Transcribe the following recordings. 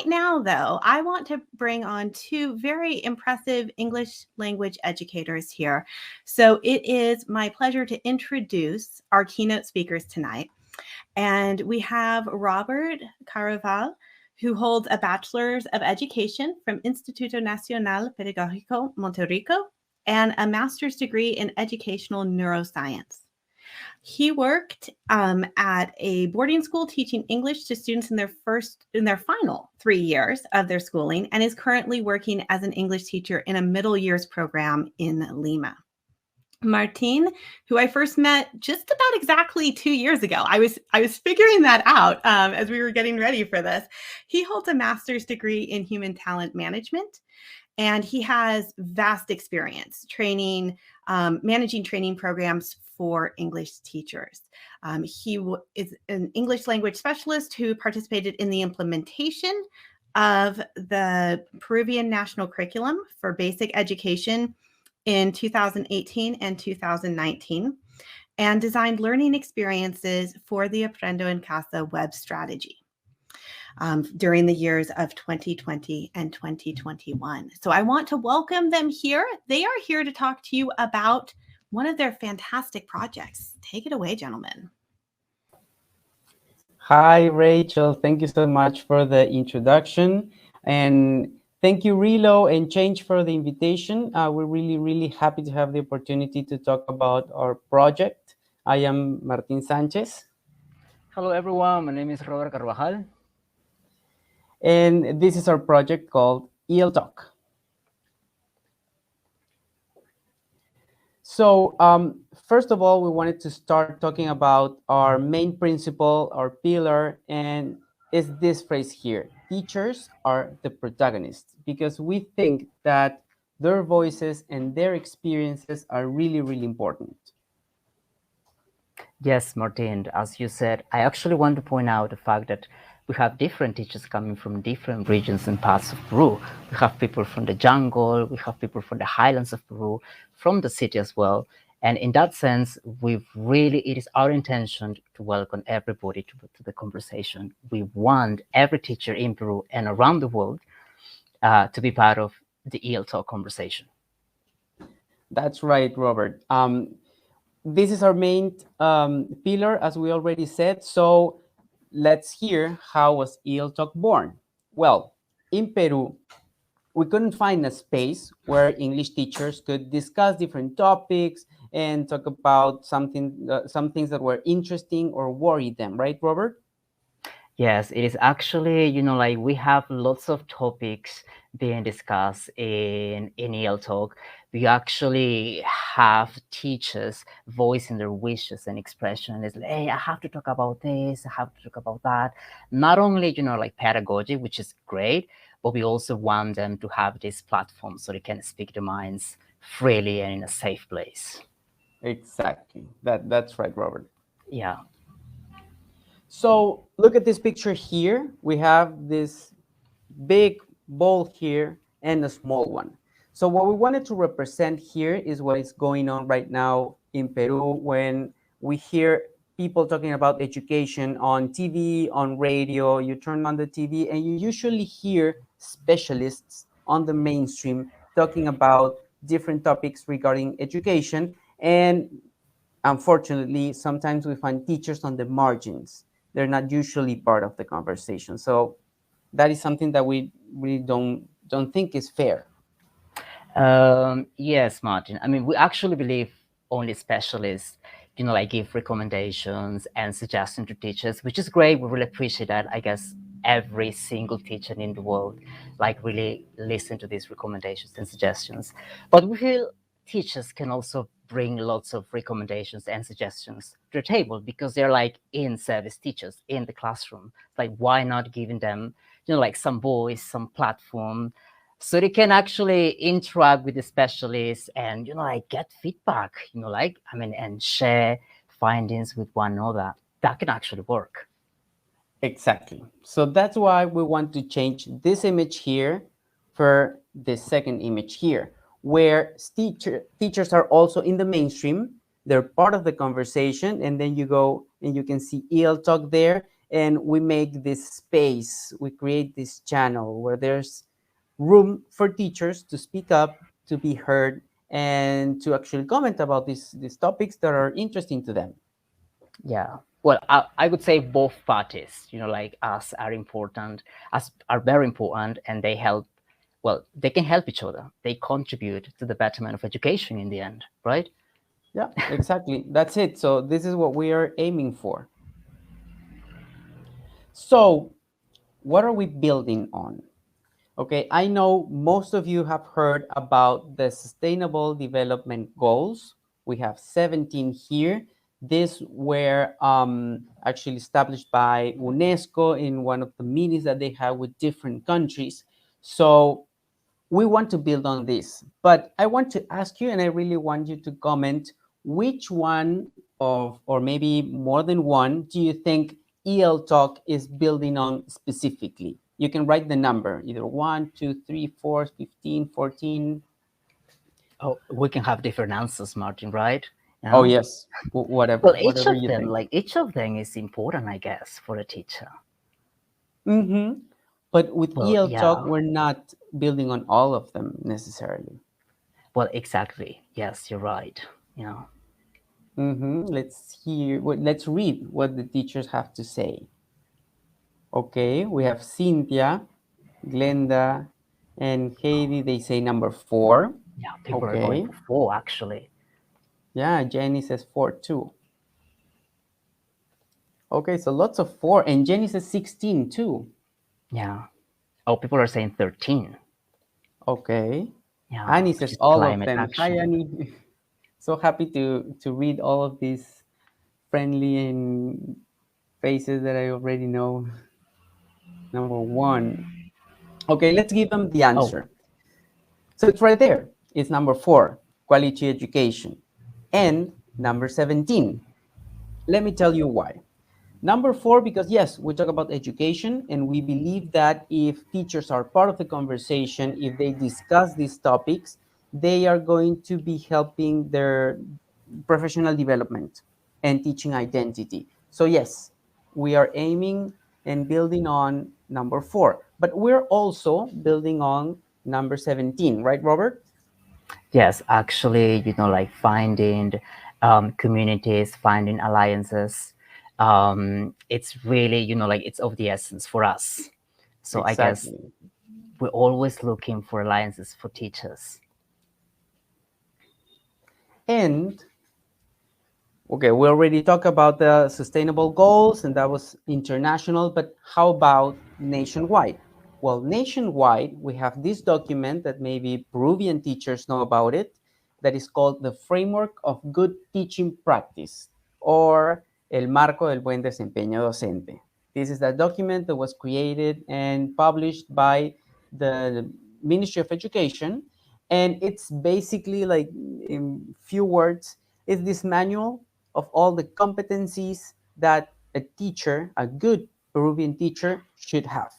right now, though, I want to bring on two very impressive English language educators here. So it is my pleasure to introduce our keynote speakers tonight. And we have Robert Carvajal, who holds a Bachelor's of Education from Instituto Nacional Pedagógico Monte Rico and a master's degree in educational neuroscience. He worked at a boarding school teaching English to students in their final 3 years of their schooling, and is currently working as an English teacher in a middle years program in Lima. Martín, who I first met just about exactly 2 years ago. I was figuring that out as we were getting ready for this. He holds a master's degree in human talent management, and he has vast experience managing training programs for English teachers. He is an English language specialist who participated in the implementation of the Peruvian National Curriculum for Basic Education in 2018 and 2019, and designed learning experiences for the Aprendo en Casa web strategy during the years of 2020 and 2021. So I want to welcome them here. They are here to talk to you about one of their fantastic projects. Take it away, gentlemen. Hi, Rachel. Thank you so much for the introduction. And thank you, Relo and Change, for the invitation. We're really, really happy to have the opportunity to talk about our project. I am Martín Sanchez. Hello, everyone. My name is Robert Carvajal. And this is our project called ELTalk. So first of all, we wanted to start talking about our main principle, our pillar, and is this phrase here: teachers are the protagonists, because we think that their voices and their experiences are really, really important. Yes, Martin, as you said, I actually want to point out the fact that we have different teachers coming from different regions and parts of Peru. We have people from the jungle, we have people from the highlands of Peru, from the city as well. And in that sense, it is our intention to welcome everybody to the conversation. We want every teacher in Peru and around the world to be part of the ELTalk conversation. That's right, Robert. This is our main pillar, as we already said. So let's hear how was ELTalk born. Well, in Peru, we couldn't find a space where English teachers could discuss different topics and talk about some things that were interesting or worried them, right, Robert? Yes, it is actually, like we have lots of topics being discussed in ELTalk. We actually have teachers voicing their wishes and expression. It's like, hey, I have to talk about this, I have to talk about that. Not only, like pedagogy, which is great, but we also want them to have this platform so they can speak their minds freely and in a safe place. Exactly. That's right, Robert. Yeah. So look at this picture here. We have this big bowl here and a small one. So what we wanted to represent here is what is going on right now in Peru when we hear people talking about education on TV, on radio. You turn on the TV and you usually hear specialists on the mainstream talking about different topics regarding education. And unfortunately, sometimes we find teachers on the margins. They're not usually part of the conversation. So that is something that we really don't think is fair. Yes, Martin. I mean, we actually believe only specialists, like give recommendations and suggestions to teachers, which is great. We really appreciate that. I guess every single teacher in the world, really listen to these recommendations and suggestions. But we feel teachers can also bring lots of recommendations and suggestions to the table because they're in-service teachers in the classroom. Why not giving them, some voice, some platform, so they can actually interact with the specialists and, get feedback, and share findings with one another. That can actually work. Exactly. So that's why we want to change this image here for the second image here, where teachers are also in the mainstream. They're part of the conversation, and then you go and you can see ELTalk there, and we make this space, we create this channel where there's room for teachers to speak up, to be heard, and to actually comment about these topics that are interesting to them. Yeah. Well, I would say both parties, like us are important, us are very important, and they help. Well, they can help each other. They contribute to the betterment of education in the end, right? Yeah, exactly. That's it. So this is what we are aiming for. So what are we building on? Okay, I know most of you have heard about the Sustainable Development Goals. We have 17 here. These were actually established by UNESCO in one of the meetings that they had with different countries. So we want to build on this. But I want to ask you, and I really want you to comment, which one of, or maybe more than one, do you think ELTalk is building on specifically? You can write the number, either 1, 2, 3, 4, 15, 14. Oh, we can have different answers, Martin, right? Oh, yes. Whatever, Well, each whatever of you them, think. like each of them is important, I guess, for a teacher. Mm-hmm. But with Well, ELTalk, yeah. we're not building on all of them necessarily. Well, exactly. Yes, you're right. Yeah. Mm-hmm. Let's read what the teachers have to say. Okay, we have Cynthia, Glenda, and Heidi. They say number 4. Yeah, people are going Okay. for 4, actually. Yeah, Jenny says 4 too. Okay, so lots of 4. And Jenny says 16 too. Yeah. Oh, people are saying 13. Okay. Yeah, Annie which says is all of climate them. Hi, action. Annie. So happy to read all of these friendly and faces that I already know. Number 1. Okay, let's give them the Oh, answer. So it's right there. It's number 4, quality education. And number 17. Let me tell you why. Number 4, because yes, we talk about education, and we believe that if teachers are part of the conversation, if they discuss these topics, they are going to be helping their professional development and teaching identity. So yes, we are aiming and building on number 4, but we're also building on number 17, right, Robert? yes, actually, like finding communities, finding alliances. It's really, like it's of the essence for us. So I guess Exactly. we're always looking for alliances for teachers. And okay, we already talked about the sustainable goals, and that was international, but how about nationwide? Well, nationwide, we have this document that maybe Peruvian teachers know about it, that is called the Framework of Good Teaching Practice, or El Marco del Buen Desempeño Docente. This is a document that was created and published by the Ministry of Education, and it's basically, like, in few words, it's this manual of all the competencies that a teacher, a good Peruvian teacher, should have.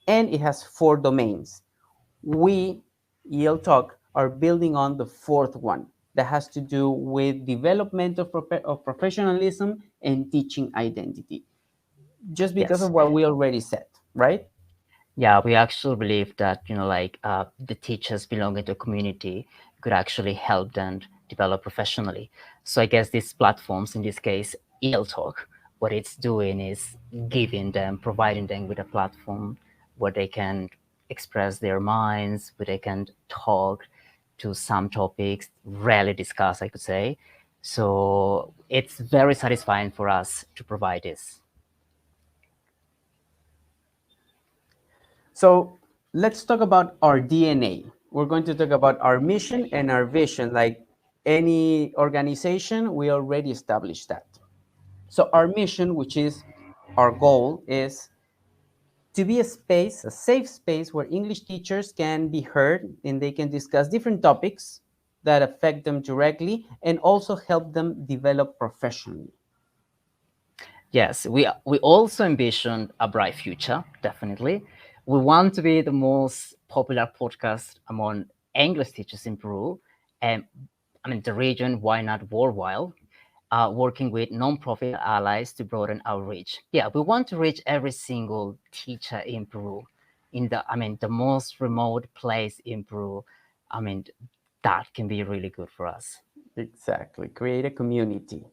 And it has 4 domains. We, ELTalk, are building on the 4th one that has to do with development of professionalism and teaching identity, just because Yes. of what we already said, right? Yeah, we actually believe that, like the teachers belonging to a community could actually help them develop professionally. So I guess these platforms, in this case, ELTalk, what it's doing is giving them, providing them with a platform where they can express their minds, where they can talk to some topics rarely discussed, I could say. So it's very satisfying for us to provide this. So let's talk about our DNA. We're going to talk about our mission and our vision. Like any organization, we already established that. So our mission, which is our goal, is to be a space, a safe space where English teachers can be heard and they can discuss different topics that affect them directly and also help them develop professionally. Yes, we also envision a bright future, definitely. We want to be the most popular podcast among English teachers in Peru, and I mean the region, why not worldwide? working with non-profit allies to broaden our reach. Yeah, we want to reach every single teacher in Peru, the most remote place in Peru. I mean, that can be really good for us. Exactly. Create a community.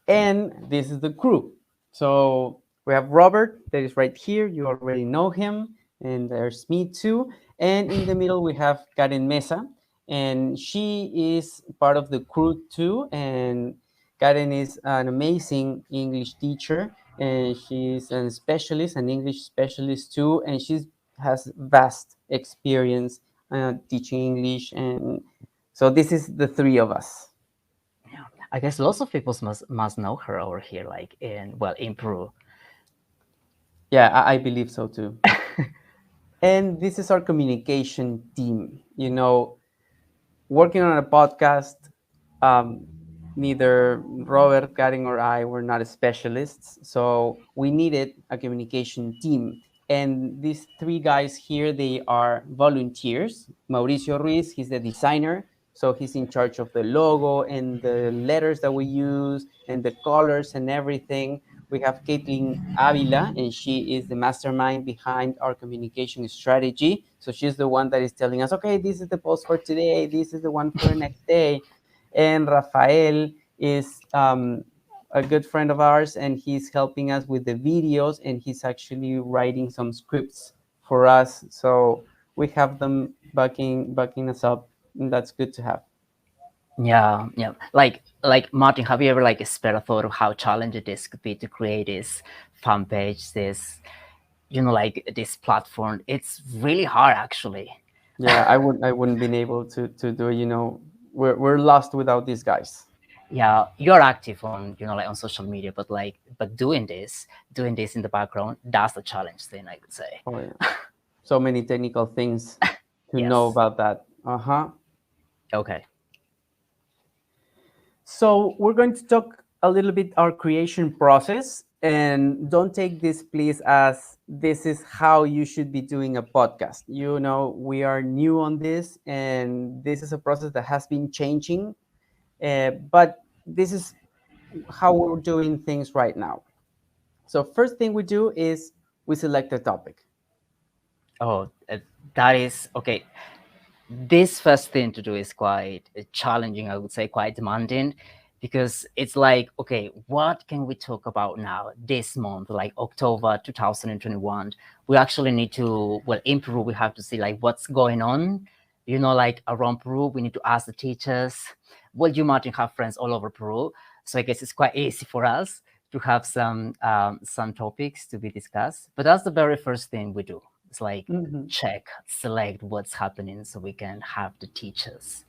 And this is the crew. So we have Robert that is right here. You already know him. And there's me too. And in the middle, we have Karen Mesa. And she is part of the crew too. And Karen is an amazing English teacher. And she's a specialist, an English specialist too. And she has vast experience teaching English. And so this is the three of us. Yeah, I guess lots of people must know her over here, like in Peru. Yeah, I believe so too. And this is our communication team. You know, working on a podcast, um, neither Robert, Karen, or I were not specialists. So we needed a communication team. And these three guys here, they are volunteers. Mauricio Ruiz, he's the designer. So he's in charge of the logo and the letters that we use and the colors and everything. We have Caitlin Avila, and she is the mastermind behind our communication strategy. So she's the one that is telling us, okay, this is the post for today, this is the one for the next day. And Rafael is a good friend of ours, and he's helping us with the videos, and he's actually writing some scripts for us. So we have them backing us up, and that's good to have. Yeah, yeah. Like Martin, have you ever like spare a thought of how challenging this could be to create this fan page, this like this platform? It's really hard, actually. Yeah, I wouldn't been able to do it. You know, we're lost without these guys. Yeah, you're active on like on social media, but doing this in the background, that's the challenge thing, I could say. Oh yeah, so many technical things to Yes. know about that. Okay. So we're going to talk a little bit our creation process, and don't take this please as this is how you should be doing a podcast. You know, we are new on this, and this is a process that has been changing, but this is how we're doing things right now. So first thing we do is we select a topic. Oh, that is okay. This first thing to do is quite challenging, I would say, quite demanding, because it's like, okay, what can we talk about now this month, like October 2021? We actually need to, well, in Peru, we have to see like what's going on, like around Peru. We need to ask the teachers. Well, you, Martin, have friends all over Peru, so I guess it's quite easy for us to have some topics to be discussed. But that's the very first thing we do. It's like check, select what's happening so we can have the teachers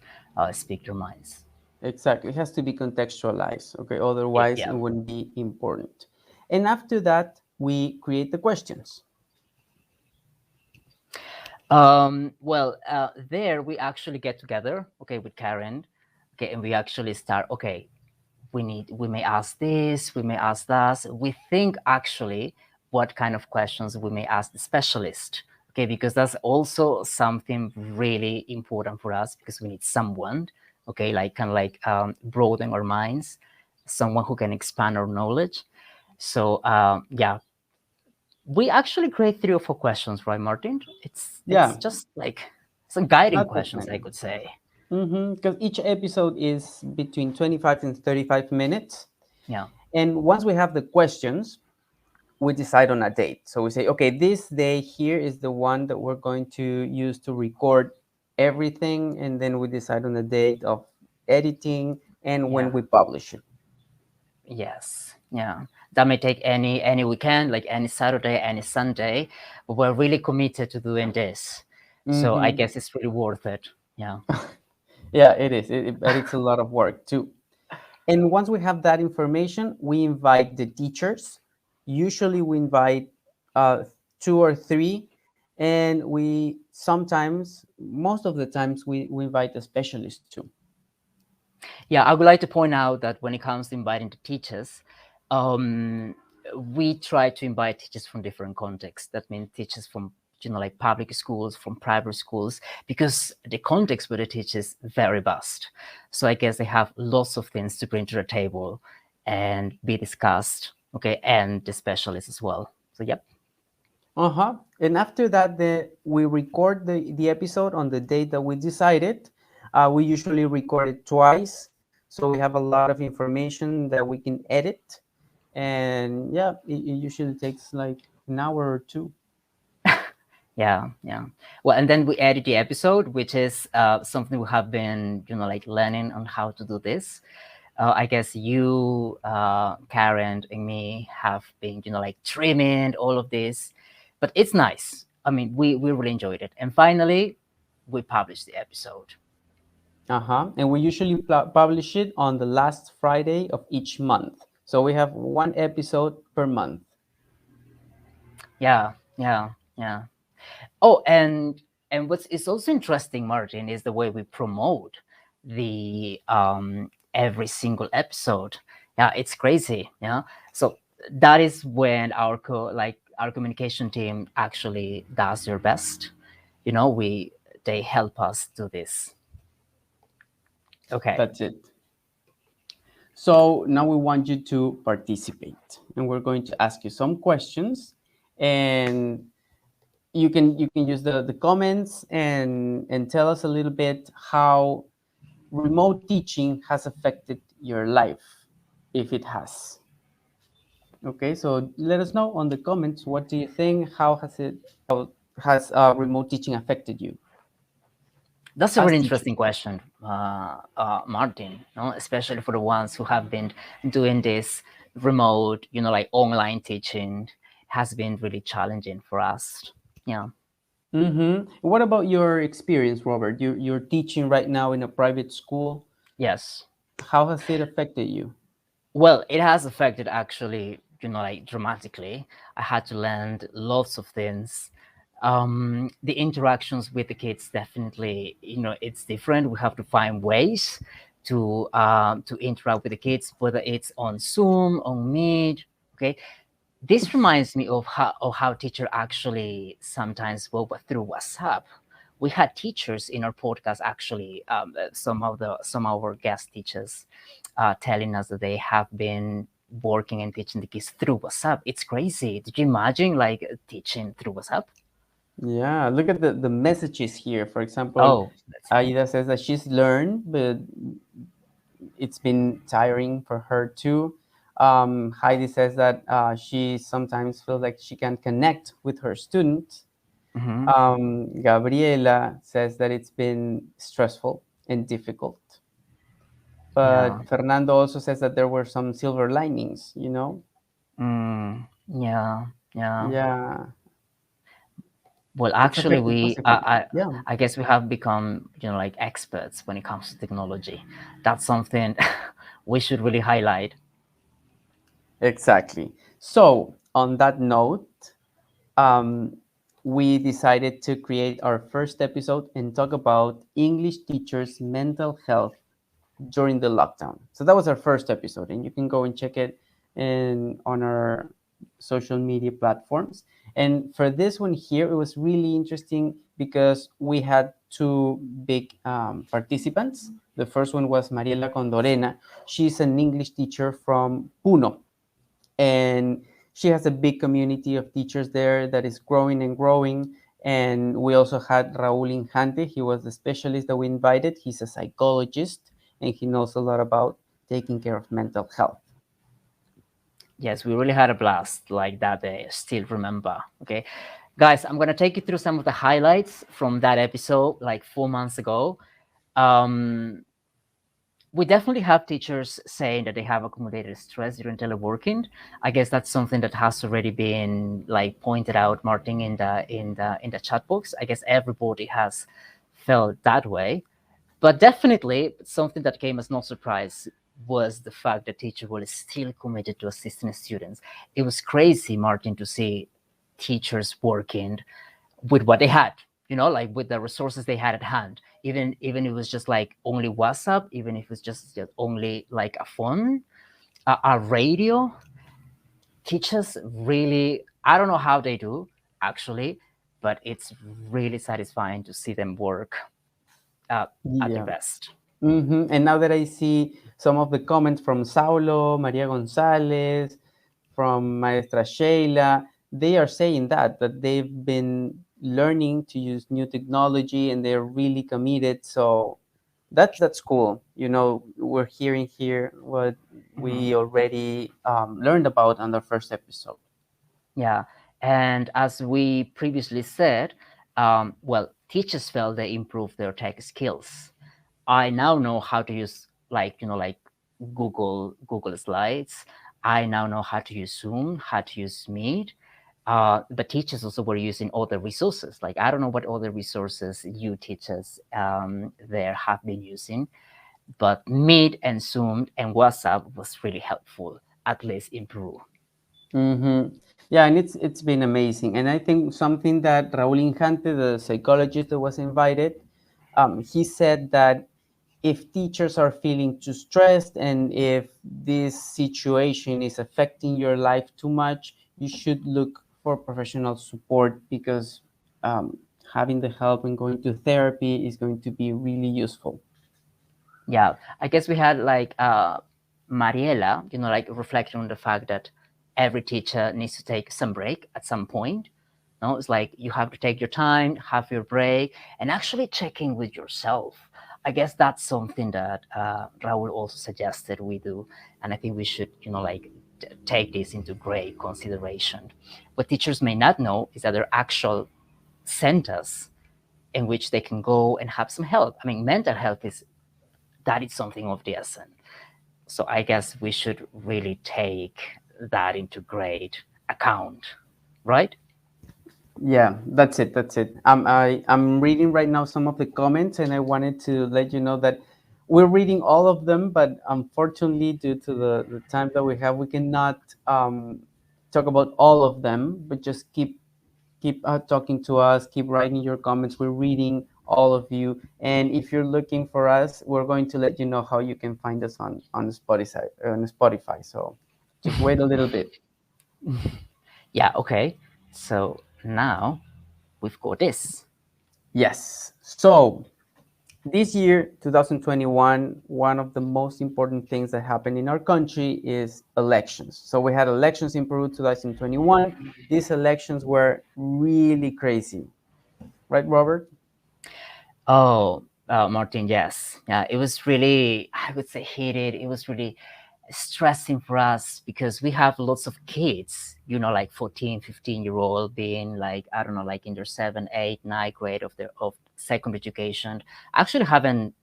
speak their minds. Exactly. It has to be contextualized. Okay. Otherwise, Yeah. it wouldn't be important. And after that, we create the questions. There we actually get together, okay, with Karen, okay, and we actually start, okay, we may ask this, we may ask that. We think actually what kind of questions we may ask the specialist, okay, because that's also something really important for us, because we need someone, okay, like kind of like broaden our minds, someone who can expand our knowledge. So yeah, we actually create 3 or 4 questions, right, Martin? It's just like some guiding questions, I could say. Because each episode is between 25 and 35 minutes. Yeah. And once we have the questions, we decide on a date. So we say, okay, this day here is the one that we're going to use to record everything. And then we decide on the date of editing and when we publish it. Yes. Yeah. That may take any weekend, like any Saturday, any Sunday, but we're really committed to doing this. So I guess it's really worth it. Yeah. Yeah, it is. But it's a lot of work too. And once we have that information, we invite the teachers. Usually we invite 2 or 3. And we sometimes, most of the times, we invite a specialist too. Yeah, I would like to point out that when it comes to inviting the teachers, we try to invite teachers from different contexts. That means teachers from like public schools, from private schools, because the context where they teach is very vast. So I guess they have lots of things to bring to the table and be discussed, okay, and the specialists as well. So yep. And after that, we record the episode on the date that we decided. We usually record it twice, so we have a lot of information that we can edit. And yeah, it usually takes like an hour or two. Yeah. Well, and then we edit the episode, which is something we have been, like learning on how to do this. I guess you, Karen, and me have been, like trimming all of this, but it's nice. I mean, we really enjoyed it. And finally, we published the episode. And we usually publish it on the last Friday of each month. So we have one episode per month. Yeah. Oh, and what's is also interesting, Martin, is the way we promote the every single episode. Yeah, it's crazy. Yeah, so that is when our communication team actually does their best. They help us do this. Okay, that's it. So now we want you to participate, and we're going to ask you some questions, and you can use the comments and tell us a little bit how remote teaching has affected your life, if it has. Okay, so let us know on the comments, what do you think? How has remote teaching affected you? That's a really interesting question, Martin. Especially for the ones who have been doing this remote, like online teaching, has been really challenging for us. Yeah. What about your experience, Robert? You're teaching right now in a private school. Yes. How has it affected you? Well, it has affected actually, like dramatically. I had to learn lots of things. The interactions with the kids, definitely, it's different. We have to find ways to interact with the kids, whether it's on Zoom, on Meet. Okay, this reminds me of how teacher actually sometimes work through WhatsApp. We had teachers in our podcast actually, some of our guest teachers, telling us that they have been working and teaching the kids through WhatsApp. It's crazy. Did you imagine like teaching through WhatsApp? Yeah, look at the messages here. For example, Aida says that she's learned, but it's been tiring for her too. Heidi says that she sometimes feels like she can connect with her students. Gabriela says that it's been stressful and difficult. But Fernando also says that there were some silver linings, Yeah. Well, It's actually, I guess we have become, like experts when it comes to technology. That's something we should really highlight. Exactly. So on that note, we decided to create our first episode and talk about English teachers' mental health during the lockdown. So that was our first episode, and you can go and check it on our social media platforms. And for this one here, it was really interesting because we had two big participants. The first one was Mariela Condorena. She's an English teacher from Puno, and she has a big community of teachers there that is growing and growing. And we also had Raúl Injante. He was the specialist that we invited. He's a psychologist, and he knows a lot about taking care of mental health. Yes, we really had a blast like that day. I still remember. Okay, guys, I'm going to take you through some of the highlights from that episode like 4 months ago. We definitely have teachers saying that they have accumulated stress during teleworking. I guess that's something that has already been like pointed out, Martin, in the chat box. I guess everybody has felt that way. But definitely something that came as no surprise was the fact that teachers were still committed to assisting students. It was crazy, Martin, to see teachers working with what they had, like with the resources they had at hand. Even if it was just like only WhatsApp, even if it was just only like a phone, a radio. Teachers really, I don't know how they do, actually. but it's really satisfying to see them work at their Yeah. best. And now that I see some of the comments from Saulo, Maria Gonzalez, from Maestra Sheila, they are saying that they've been learning to use new technology and they're really committed. So that's cool. We're hearing here what we already learned about on the first episode. Yeah, and as we previously said, well, teachers felt they improved their tech skills. I now know how to use like Google Slides. I now know how to use Zoom, how to use Meet. But teachers also were using other resources. Like I don't know what other resources you teachers there have been using, but Meet and Zoom and WhatsApp was really helpful, at least in Peru. Yeah, and it's been amazing. And I think something that Raúl Injante, the psychologist that was invited, he said that if teachers are feeling too stressed and if this situation is affecting your life too much, you should look for professional support because having the help and going to therapy is going to be really useful. Yeah, I guess we had like Mariela, like reflecting on the fact that every teacher needs to take some break at some point. No, it's like you have to take your time, have your break, and actually check in with yourself. I guess that's something that Raul also suggested we do, and I think we should, like take this into great consideration. What teachers may not know is that there are actual centers in which they can go and have some help. I mean, mental health is something of the essence. So I guess we should really take that into great account, right? Yeah, that's it. That's it. I'm reading right now some of the comments, and I wanted to let you know that we're reading all of them, but unfortunately, due to the time that we have, we cannot talk about all of them. But just keep talking to us, keep writing your comments. We're reading all of you, and if you're looking for us, we're going to let you know how you can find us on Spotify. So just wait a little bit. Yeah, okay. So now we've got this. Yes. So this year, 2021, one of the most important things that happened in our country is elections. So we had elections in Peru 2021. These elections were really crazy. Right, Robert? Oh, Martin, yes. Yeah, it was really, I would say, heated. It was really stressing for us because we have lots of kids, like 14, 15-year-old being like, I don't know, like in their 7, 8, 9 grade of secondary education, actually having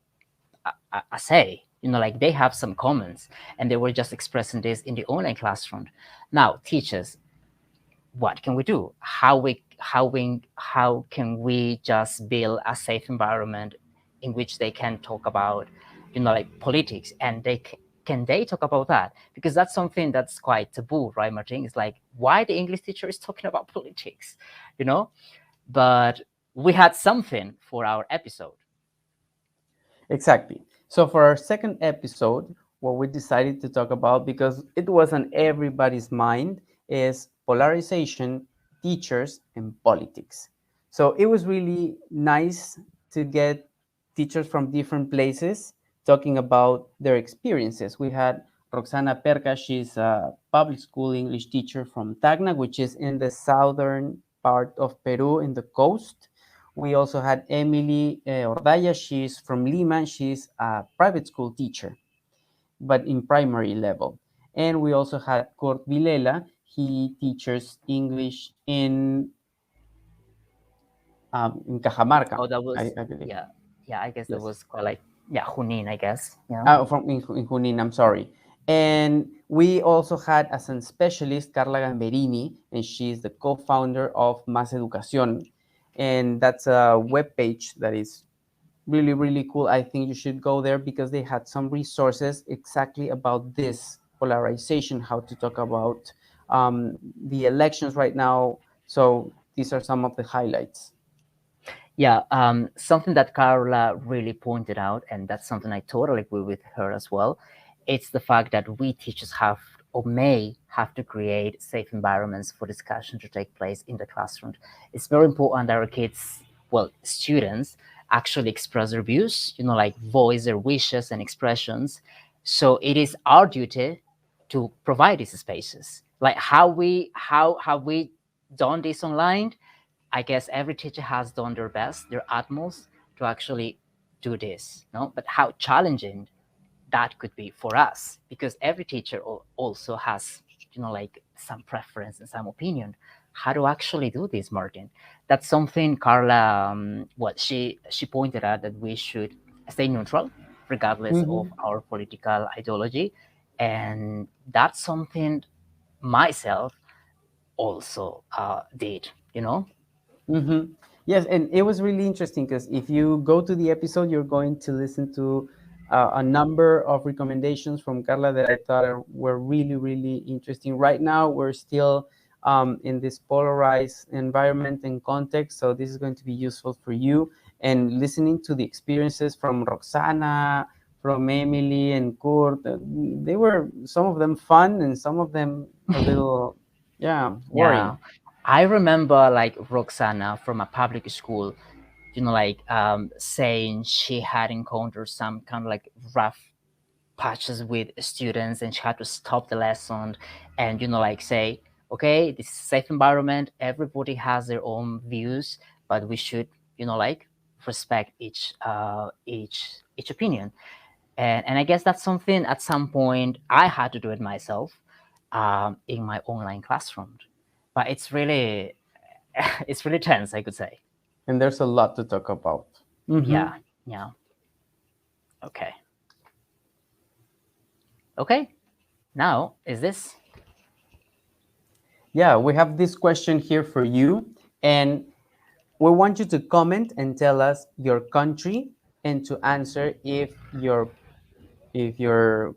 a say, like they have some comments and they were just expressing this in the online classroom. Now, teachers, what can we do? How can we just build a safe environment in which they can talk about, like politics, and can they talk about that? Because that's something that's quite taboo, right, Martin? It's like, why the English teacher is talking about politics, But we had something for our episode. Exactly. So for our second episode, what we decided to talk about, because it was on everybody's mind, is polarization, teachers, and politics. So it was really nice to get teachers from different places talking about their experiences. We had Roxana Perca, she's a public school English teacher from Tacna, which is in the southern part of Peru in the coast. We also had Emily Ordaya. She's from Lima. She's a private school teacher, but in primary level. And we also had Kurt Vilela. He teaches English in Cajamarca, Oh, that was, I believe. yeah, I guess that Yes. was quite like, yeah, Junin, I guess. From in Junin, I'm sorry. And we also had as a specialist Carla Gamberini, and she's the co-founder of Más Educación. And that's a webpage that is really, really cool. I think you should go there because they had some resources exactly about this polarization, how to talk about the elections right now. So these are some of the highlights. Yeah, something that Carla really pointed out, and that's something I totally agree with her as well. It's the fact that we teachers have or may have to create safe environments for discussion to take place in the classroom. It's very important that our kids, well, students, actually express their views, like voice their wishes and expressions. So it is our duty to provide these spaces. Like how have we done this online? I guess every teacher has done their best, their utmost to actually do this, no? But how challenging that could be for us, because every teacher also has, like some preference and some opinion. How to actually do this, Martin? That's something Carla, what she pointed out, that we should stay neutral regardless of our political ideology, and that's something myself also did, Mm-hmm. Yes, and it was really interesting because if you go to the episode, you're going to listen to a number of recommendations from Carla that I thought were really, really interesting. Right now, we're still in this polarized environment and context, so this is going to be useful for you. And listening to the experiences from Roxana, from Emily and Kurt, they were some of them fun and some of them a little, yeah, worrying. Yeah, I remember like Roxana from a public school, like saying she had encountered some kind of like rough patches with students, and she had to stop the lesson and like say, okay, this is a safe environment, everybody has their own views, but we should like respect each opinion. And I guess that's something at some point I had to do it myself, in my online classroom. But it's really it's really tense, I could say. And there's a lot to talk about. Yeah, yeah. Okay. Okay. Now, is this? Yeah, we have this question here for you, and we want you to comment and tell us your country and to answer if your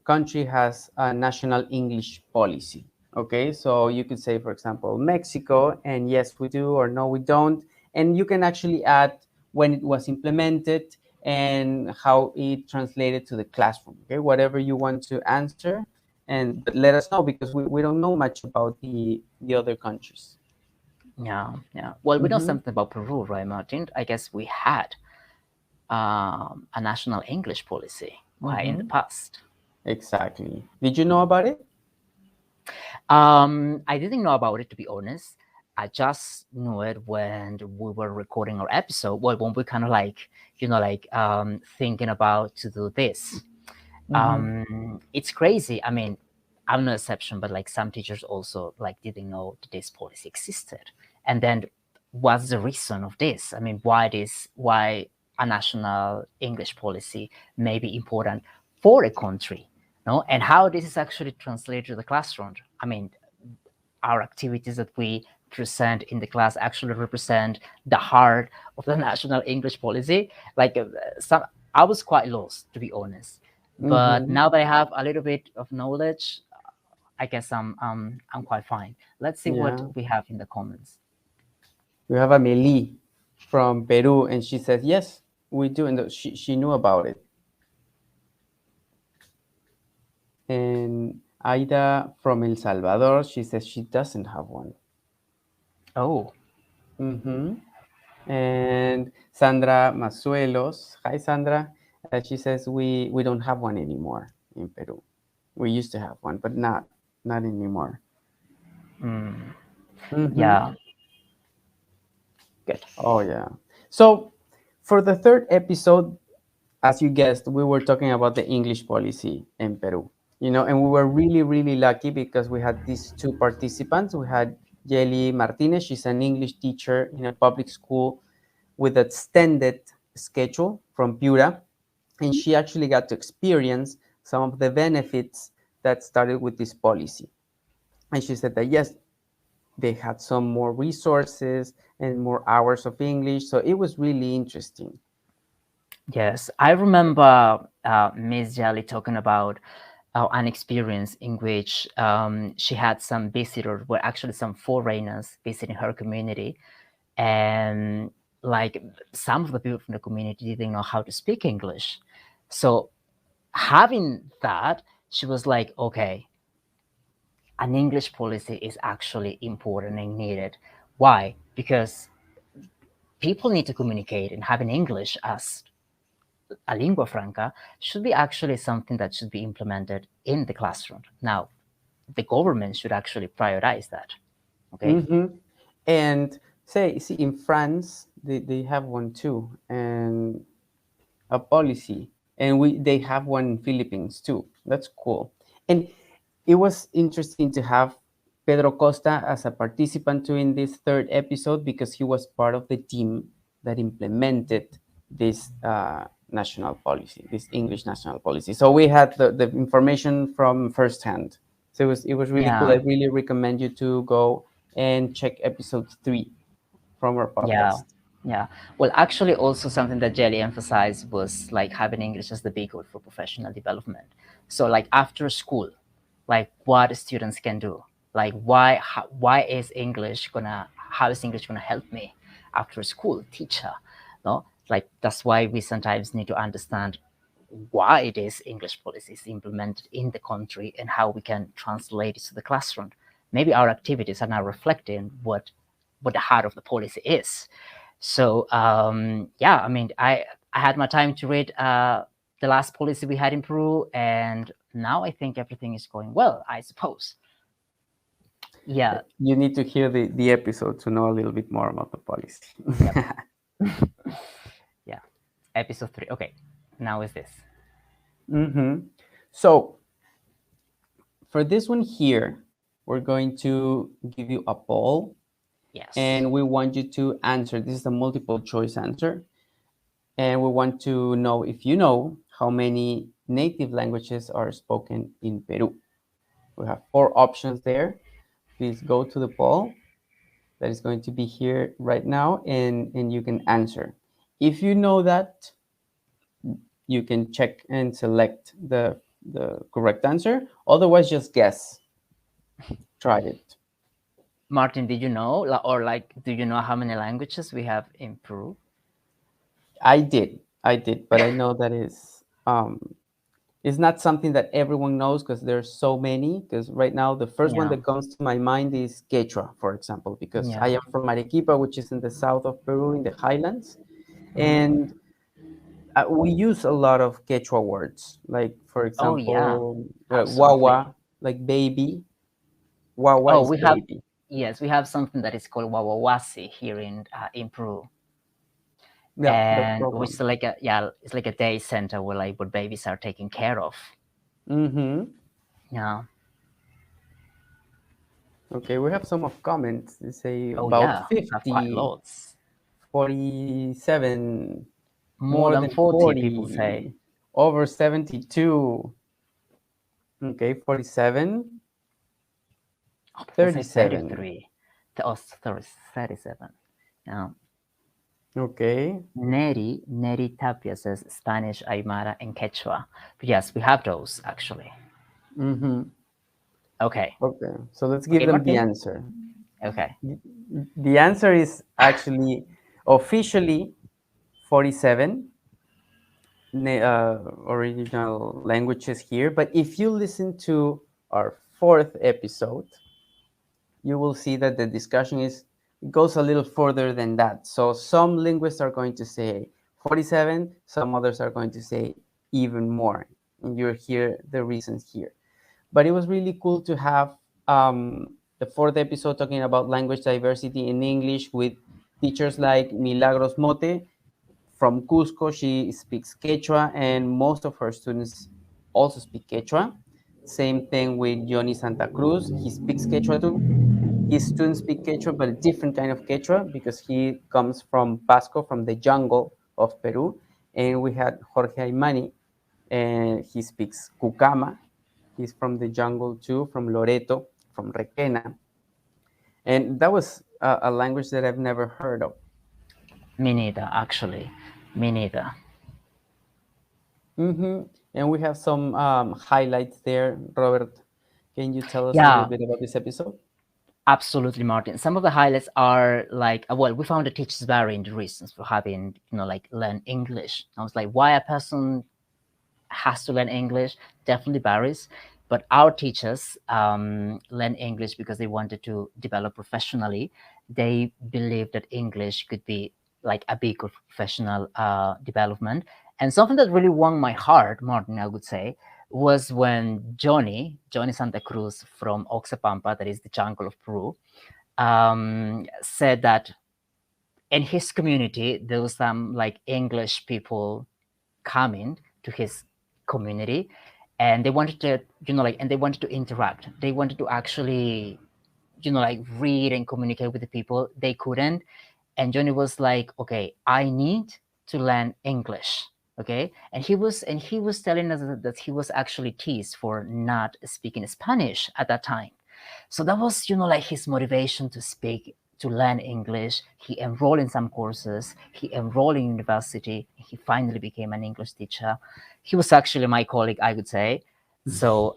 country has a national English policy. Okay, so you could say, for example, Mexico, and yes, we do, or no, we don't. And you can actually add when it was implemented and how it translated to the classroom. Okay, whatever you want to answer, and but let us know because we don't know much about the other countries. Yeah, yeah. Well, we know something about Peru, right, Martin? I guess we had a national English policy right in the past. Exactly. Did you know about it? I didn't know about it, to be honest. I just knew it when we were recording our episode. Well, when we kind of like, thinking about to do this. It's crazy. I mean, I'm no exception, but like some teachers also like didn't know that this policy existed. And then what's the reason of this? I mean, why a national English policy may be important for a country, no? And how this is actually translated to the classroom. I mean, our activities that we present in the class actually represent the heart of the national English policy. Like I was quite lost, to be honest. But now that I have a little bit of knowledge, I guess I'm quite fine. Let's see what we have in the comments. We have Amelie from Peru, and she says, yes, we do. And she knew about it. And Aida from El Salvador, she says she doesn't have one. Oh. And Sandra Masuelos, hi Sandra, she says we don't have one anymore in Peru. We used to have one, but not anymore. Yeah. Good. Oh yeah. So for the third episode, as you guessed, we were talking about the English policy in Peru. And we were really, really lucky because we had these two participants. We had Yeli Martinez. She's an English teacher in a public school with an extended schedule from Piura. And she actually got to experience some of the benefits that started with this policy. And she said that, yes, they had some more resources and more hours of English. So it was really interesting. Yes, I remember Miss Jelly talking about an experience in which she had some visitors, were actually some foreigners visiting her community, and like some of the people from the community didn't know how to speak English. So having that, she was like, okay, an English policy is actually important and needed. Why? Because people need to communicate, and having English as a lingua franca should be actually something that should be implemented in the classroom. Now, the government should actually prioritize that. Okay. Mm-hmm. And see, in France, they have one too, and a policy, and they have one in Philippines too. That's cool. And it was interesting to have Pedro Costa as a participant too in this third episode, because he was part of the team that implemented this national policy, this English national policy. So we had the information from firsthand. So it was really cool. Yeah. I really recommend you to go and check episode 3 from our Yeah. podcast. Yeah. Well, actually, also something that Jelly emphasized was like having English as the vehicle for professional development. So, like after school, like what students can do, like why is English how is English gonna help me after school, teacher? No, like that's why we sometimes need to understand why it is English policy is implemented in the country and how we can translate it to the classroom. Maybe our activities are now reflecting what the heart of the policy is. So yeah, I mean, I had my time to read the last policy we had in Peru, and now I think everything is going well, I suppose. Yeah. You need to hear the episode to know a little bit more about the policy. Yep. Yeah. Episode 3. Okay. Now is this. Mm-hmm. So for this one here, we're going to give you a poll. Yes. And we want you to answer. This is a multiple choice answer. And we want to know if you know how many native languages are spoken in Peru. We have 4 options there. Please go to the poll that is going to be here right now, and you can answer. If you know that, you can check and select the correct answer. Otherwise, just guess. Try it. Martin, did you know, or like, do you know how many languages we have in Peru? I did, but I know that it's not something that everyone knows, because there's so many. Because right now, the first one Yeah. that comes to my mind is Quechua, for example, because Yeah. I am from Arequipa, which is in the south of Peru, in the highlands, and we use a lot of Quechua words, like, for Oh yeah, example, absolutely. wawa, like baby. Wawa Oh, is we have, baby. yes, we have something that is called wawawasi here in Peru. Yeah, that's And the which one. is like it's like a day center where like what babies are taken care of. Mm-hmm. Yeah. Okay, we have some of comments. They say Oh about yeah, we have quite 50, lots. 47, More more than than 40 people say. 40, over 72. Okay, 47, Oh, people say 37. 33. Oh, sorry, 37. Yeah. Okay. Neri Tapia says Spanish, Aymara, and Quechua. But yes, we have those actually. Mm-hmm. Okay. Okay, so let's give Okay, them the Martin? answer. Okay. The answer is actually officially 47 original languages here. But if you listen to our 4th episode, you will see that the discussion goes a little further than that. So some linguists are going to say 47, some others are going to say even more. And you'll hear the reasons here. But it was really cool to have the 4th episode talking about language diversity in English with teachers like Milagros Mote from Cusco. She speaks Quechua, and most of her students also speak Quechua. Same thing with Johnny Santa Cruz. He speaks Quechua too. His students speak Quechua, but a different kind of Quechua, because he comes from Pasco, from the jungle of Peru. And we had Jorge Aymani, and he speaks Cucama. He's from the jungle too, from Loreto, from Requena. And that was a language that I've never heard of. Me neither, actually. Me neither. Mm-hmm. And we have some highlights there. Robert, can you tell us a Yeah. little bit about this episode? Absolutely, Martin. Some of the highlights are like, well, we found the teachers varying the reasons for having, like learn English. I was like, why a person has to learn English definitely varies. But our teachers learn English because they wanted to develop professionally. They believed that English could be like a big professional development. And something that really won my heart, Martin, I would say, was when Johnny Santa Cruz from Oxapampa, that is the jungle of Peru, said that in his community there was some like English people coming to his community, and they wanted to, and they wanted to interact. They wanted to actually, like read and communicate with the people. They couldn't, and Johnny was like, "Okay, I need to learn English." Okay, and he was telling us that he was actually teased for not speaking Spanish at that time. So that was, like his motivation to learn English. He enrolled in some courses. He enrolled in university. He finally became an English teacher. He was actually my colleague, I would say. So,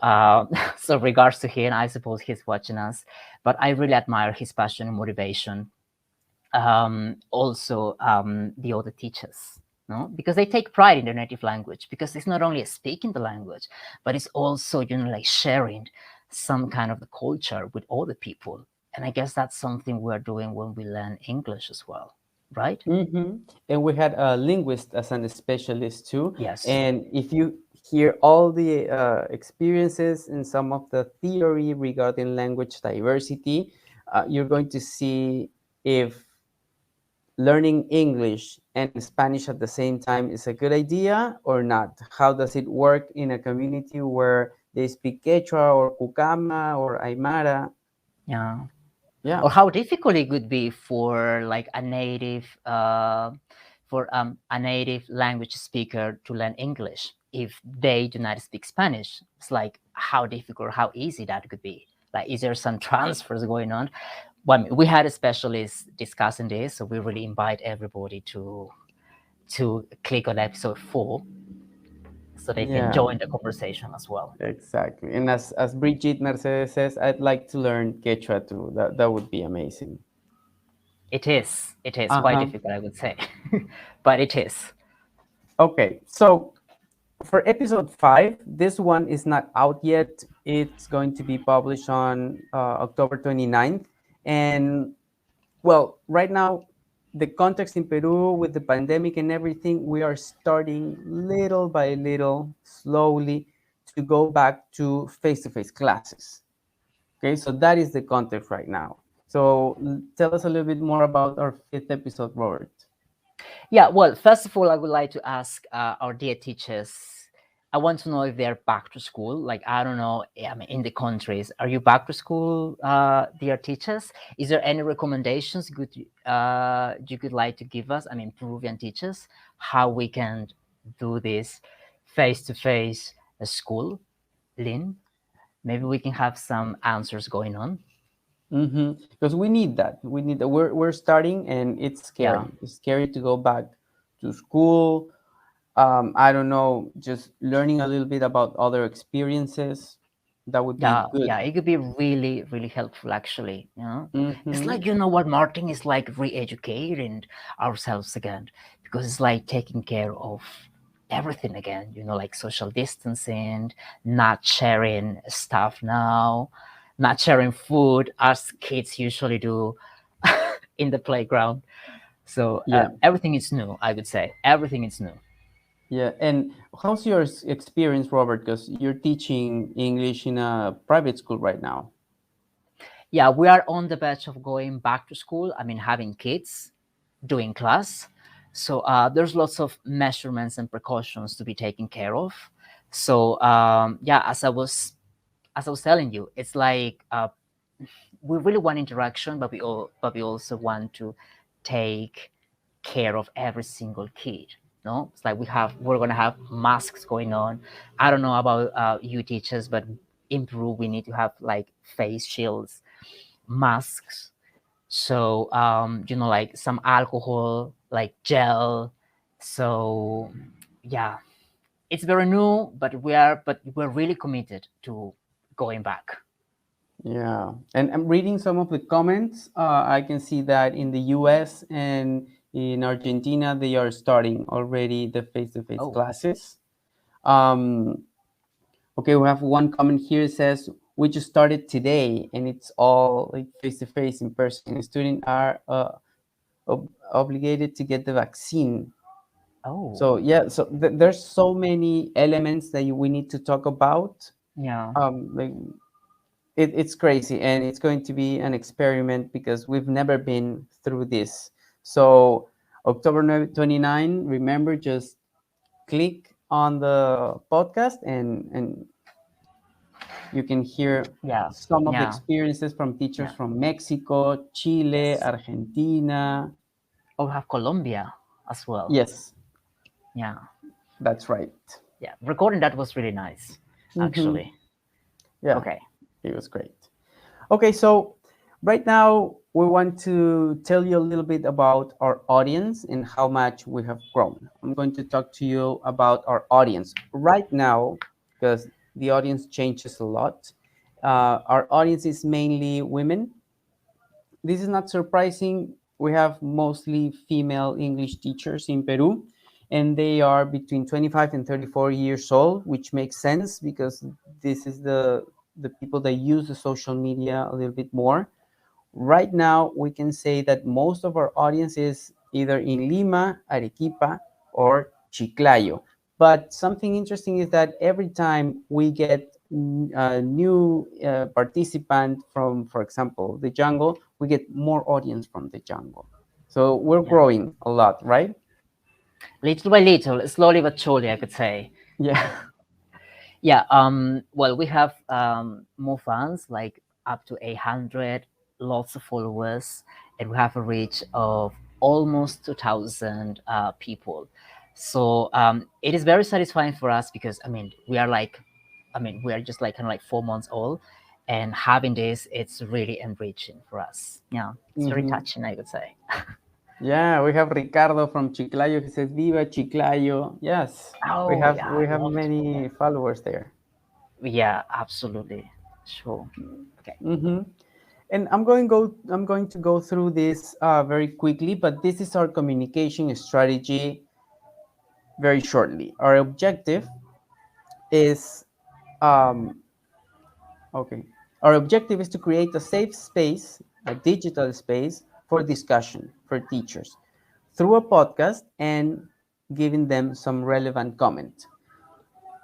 so regards to him, I suppose he's watching us. But I really admire his passion and motivation. Also, the other teachers, no, because they take pride in their native language. Because it's not only speaking the language, but it's also, like sharing some kind of the culture with other people. And I guess that's something we're doing when we learn English as well, right? And we had a linguist as an specialist too. Yes. And if you hear all the experiences and some of the theory regarding language diversity, you're going to see if learning English and Spanish at the same time is a good idea or not. How does it work in a community where they speak Quechua or Cucama or Aymara? Yeah. Yeah. Or how difficult it would be for like a native language speaker to learn English if they do not speak Spanish. It's like how difficult, how easy that could be. Like, is there some transfers going on? Well, we had a specialist discussing this, so we really invite everybody to click on episode 4 so they can join the conversation as well. Exactly. And as Brigitte Mercedes says, I'd like to learn Quechua too. That would be amazing. It is quite difficult, I would say, but it is. Okay, so for episode 5, this one is not out yet. It's going to be published on October 29th. And well, right now, the context in Peru with the pandemic and everything, we are starting little by little, slowly, to go back to face-to-face classes. Okay, so that is the context right now. So tell us a little bit more about our 5th episode, Robert. Yeah, well, first of all, I would like to ask our dear teachers, I want to know if they're back to school. Like, I don't know, I mean, in the countries, are you back to school, dear teachers? Is there any recommendations you could like to give us, I mean, Peruvian teachers, how we can do this face-to-face school? Lynn, maybe we can have some answers going on. Because we need that. We're starting, and it's scary. Yeah. It's scary to go back to school. I don't know, just learning a little bit about other experiences. That would be good. Yeah, it could be really, really helpful, actually. It's like, what, Martin, is like re-educating ourselves again, because it's like taking care of everything again, like social distancing, not sharing stuff now, not sharing food as kids usually do in the playground. So everything is new, I would say. Everything is new. Yeah, and how's your experience, Robert? Because you're teaching English in a private school right now. Yeah, we are on the verge of going back to school. I mean, having kids, doing class. So there's lots of measurements and precautions to be taken care of. So as I was telling you, it's like we really want interaction, but we also want to take care of every single kid. No, it's like we're gonna have masks going on. I don't know about you teachers, but in Peru we need to have like face shields, masks. So like some alcohol, like gel. So yeah, it's very new, but we're really committed to going back. Yeah, and I'm reading some of the comments. I can see that in the US and in Argentina, they are starting already the face-to-face classes. Okay, we have one comment here. It says, we just started today and it's all like face-to-face in person. Students are obligated to get the vaccine. Oh, So yeah, so there's so many elements that we need to talk about. yeah, Like it's crazy, and it's going to be an experiment because we've never been through this. So October 29, remember, just click on the podcast and you can hear yeah, some of the yeah, experiences from teachers yeah. from Mexico, Chile, Yes. Argentina. Oh, we have Colombia as well. Yes, Yeah, that's right. yeah. Recording that was really nice, Mm-hmm. actually. Yeah, Okay. it was great. Okay, so right now we want to tell you a little bit about our audience and how much we have grown. I'm going to talk to you about our audience right now because the audience changes a lot. Our audience is mainly women. This is not surprising. We have mostly female English teachers in Peru, and they are between 25 and 34 years old, which makes sense because this is the people that use the social media a little bit more. Right now, we can say that most of our audience is either in Lima, Arequipa, or Chiclayo. But something interesting is that every time we get a new participant from, for example, the jungle, we get more audience from the jungle. So we're Yeah. growing a lot, right? Little by little, slowly but surely, I could say. Yeah. Yeah. Well, we have more fans, like up to 800, lots of followers, and we have a reach of almost 2,000 people. So it is very satisfying for us because we are just like kind of like 4 months old, and having this, it's really enriching for us. Yeah, it's very Mhm. touching, I would say. Yeah, we have Ricardo from Chiclayo. He says, "Viva Chiclayo!" Yes, we Oh have yeah, we I have love it. many followers there. Yeah, absolutely, sure. Okay. Hmm. And I'm going to go through this very quickly, but this is our communication strategy very shortly. Our objective is um, okay. Our objective is to create a safe space, a digital space for discussion for teachers through a podcast and giving them some relevant comment.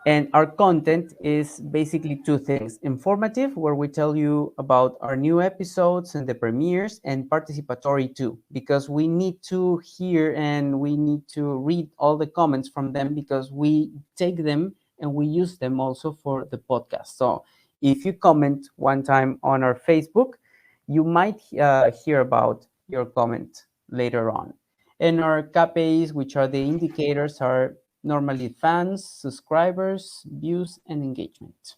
And our content is basically two things: informative, where we tell you about our new episodes and the premieres, and participatory too, because we need to hear and we need to read all the comments from them because we take them and we use them also for the podcast. So if you comment one time on our Facebook, you might hear about your comment later on. And our KPIs, which are the indicators, are normally fans, subscribers, views, and engagement.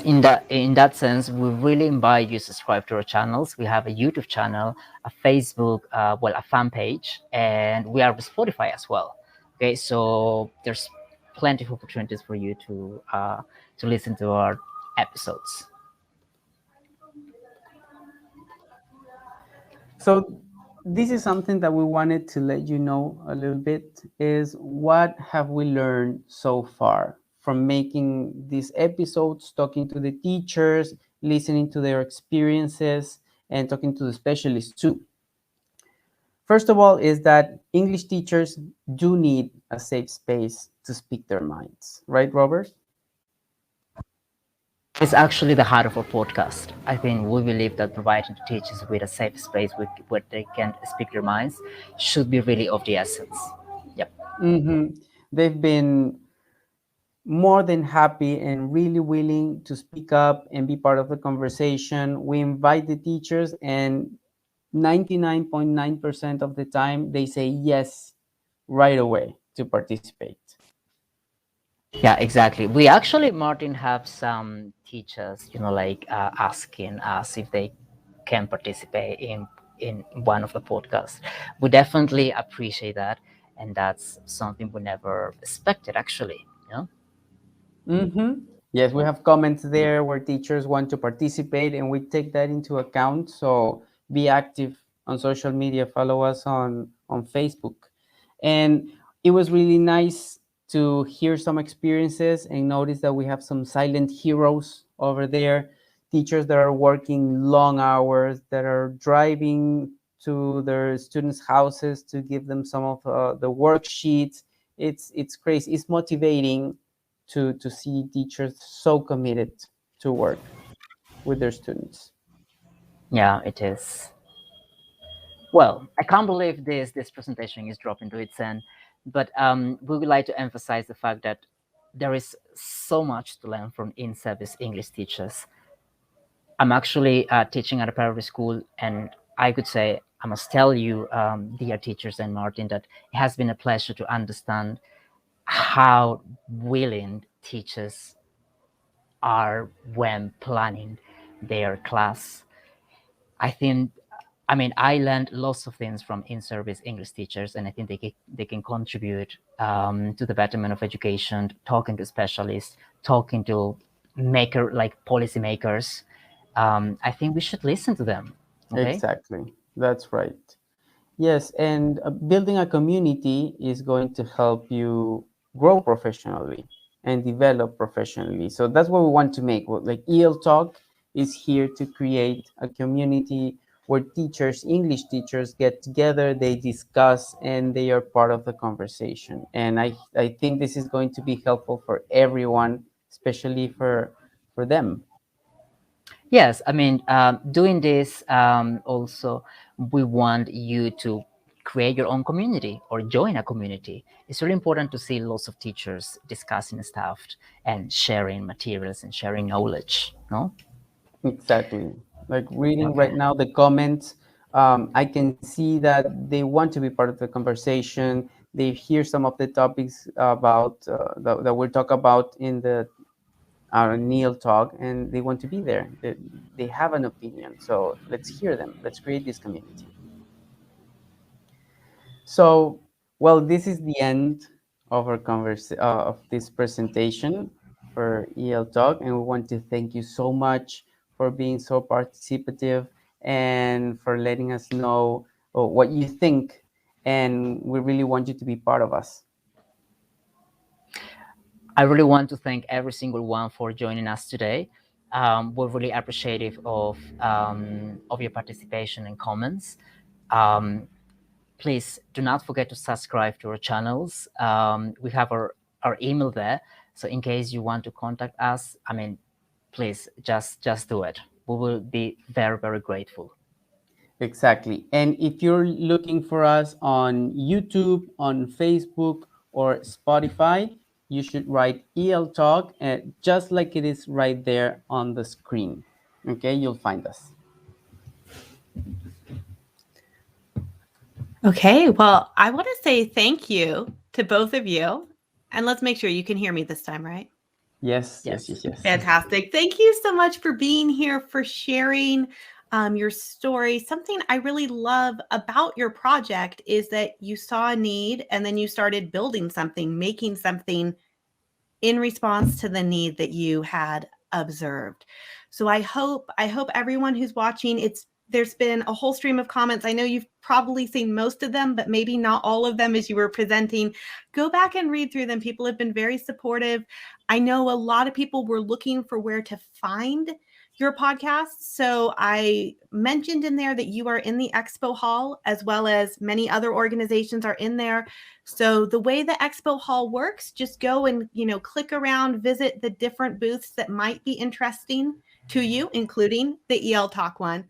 In that sense, we really invite you to subscribe to our channels. We have a YouTube channel, a Facebook, a fan page, and we are with Spotify as well. Okay, so there's plenty of opportunities for you to listen to our episodes. So this is something that we wanted to let you know a little bit is what have we learned so far from making these episodes, talking to the teachers, listening to their experiences, and talking to the specialists too. First of all, is that English teachers do need a safe space to speak their minds, right, Robert? It's actually the heart of our podcast. I think we believe that providing teachers with a safe space where they can speak their minds should be really of the essence. Yep. Mm-hmm. They've been more than happy and really willing to speak up and be part of the conversation. We invite the teachers, and 99.9% of the time, they say yes right away to participate. Yeah, exactly. We actually, Martin, have some teachers, like asking us if they can participate in one of the podcasts. We definitely appreciate that, and that's something we never expected, actually. Mm-hmm. Yes, we have comments there where teachers want to participate, and we take that into account. So be active on social media, follow us on Facebook. And it was really nice to hear some experiences and notice that we have some silent heroes over there, teachers that are working long hours, that are driving to their students' houses to give them some of the worksheets. It's crazy. It's motivating to see teachers so committed to work with their students. Yeah, it is. Well, I can't believe this presentation is dropping to its end, but we would like to emphasize the fact that there is so much to learn from in-service English teachers. I'm actually teaching at a private school, and I could say, I must tell you, dear teachers and Martin, that it has been a pleasure to understand how willing teachers are when planning their class. I learned lots of things from in-service English teachers, and I think they can contribute to the betterment of education, talking to specialists, talking to policy makers. I think we should listen to them. Okay. Exactly. That's right. Yes, and building a community is going to help you grow professionally and develop professionally. So that's what we want to make. Like ELTalk is here to create a community where teachers, English teachers, get together, they discuss, and they are part of the conversation. And I think this is going to be helpful for everyone, especially for them. Yes, doing this also, we want you to create your own community or join a community. It's really important to see lots of teachers discussing stuff and sharing materials and sharing knowledge. No. Exactly. Like reading Okay. right now the comments, I can see that they want to be part of the conversation. They hear some of the topics about that we'll talk about in the our Neil talk, and they want to be there. They have an opinion, so let's hear them. Let's create this community. So, well, this is the end of our of this presentation for EL Talk, and we want to thank you so much for being so participative and for letting us know what you think. And we really want you to be part of us. I really want to thank every single one for joining us today. We're really appreciative of your participation and comments. Please do not forget to subscribe to our channels. We have our email there. So in case you want to contact us, please just do it. We will be very, very grateful. Exactly. And if you're looking for us on YouTube, on Facebook, or Spotify, you should write EL Talk, just like it is right there on the screen. Okay, you'll find us. Okay, well, I want to say thank you to both of you. And let's make sure you can hear me this time, right? Yes. Fantastic. Thank you so much for being here, for sharing your story. Something I really love about your project is that you saw a need and then you started building something, making something in response to the need that you had observed. So I hope everyone who's watching, there's been a whole stream of comments. I know you've probably seen most of them, but maybe not all of them as you were presenting. Go back and read through them. People have been very supportive. I know a lot of people were looking for where to find your podcast. So I mentioned in there that you are in the expo hall, as well as many other organizations are in there. So the way the expo hall works, just go and, click around, visit the different booths that might be interesting to you, including the EL Talk one.